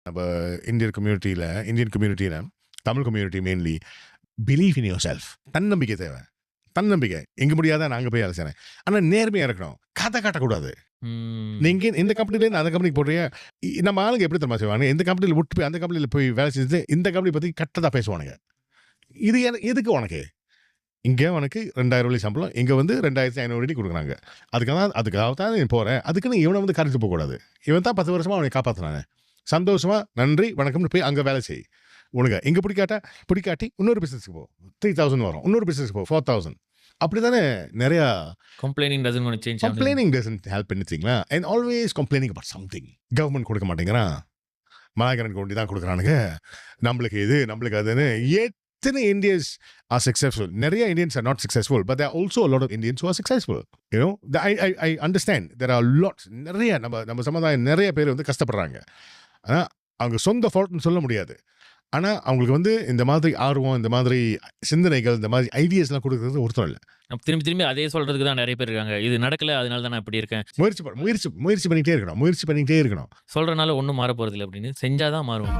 நம்ம இந்தியன் கம்யூனிட்டியில் Tamil community mainly believe in your self. தன்னம்பிக்கை தேவை. தன்னம்பிக்கை எங்க முடியாத நாங்க போய் வேலை செய்யறேன். ஆனால் நேர்மையாக இருக்கணும். கதை காட்டக்கூடாது. நீங்க இந்த கம்பெனிலேருந்து அந்த கம்பெனிக்கு போடுறிய நம்ம ஆளுங்க எப்படி தெரியுமா செய்வாங்க? இந்த கம்பெனியில் விட்டு போய் அந்த கம்பெனியில் போய் வேலை செஞ்சுட்டு இந்த கம்பெனி பற்றி கட்டதாக பேசுவானுங்க. இது எதுக்கு உனக்கு? இங்கே உனக்கு 2000 வழி சம்பளம், இங்கே வந்து 2500 வழி கொடுக்குறாங்க. அதுக்காக தான் நீ போகிறேன். அதுக்குன்னு இவனை வந்து கரைச்சி போகக்கூடாது. இவன் தான் 10 வருஷமாக அவனை காப்பாற்றினானே. சந்தோஷமா நன்றி வணக்கம்னு போய் அங்கே வேலை செய். உனக்கு இங்கே பிடிக்காட்டி இன்னொரு பிஸ்னஸ்க்கு போ, 3000 வரும். இன்னொரு பிஸ்னஸ்க்கு போ, 4000. அப்படி தானே நிறையா Complaining doesn't want to change. Complaining doesn't help anything. And always complaining about something. Government கொடுக்க மாட்டேங்கிறான், மலாய்க்கரன் கொண்டு தான் கொடுக்குறானுங்க, நம்மளுக்கு இது நம்மளுக்கு அதுன்னு. எத்தனை இந்தியன்ஸ் ஆர் சக்ஸஸ்ஃபுல்? நிறைய Indians are not successful, but there also a lot of Indians who are successful. You know, I understand there are lots. நிறைய நம்ம சமுதாயம் நிறைய பேர் வந்து கஷ்டப்படுறாங்க. ஆனால் அவங்க சொந்த ஃபால்ட்னு சொல்ல முடியாது. ஆனால் அவங்களுக்கு வந்து இந்த மாதிரி ஆர்வம், இந்த மாதிரி சிந்தனைகள், இந்த மாதிரி ஐடியாஸ்லாம் கொடுக்குறது ஒருத்தர் இல்லை. திரும்பி அதே சொல்றதுக்கு தான் நிறைய பேர் இருக்காங்க. இது நடக்கல, அதனால தான் நான் இப்படி இருக்கேன். முயற்சி பண்ணிகிட்டே இருக்கணும். சொல்கிறனால ஒன்றும் மாற போறது இல்லை அப்படின்னு செஞ்சாதான் மாறும்.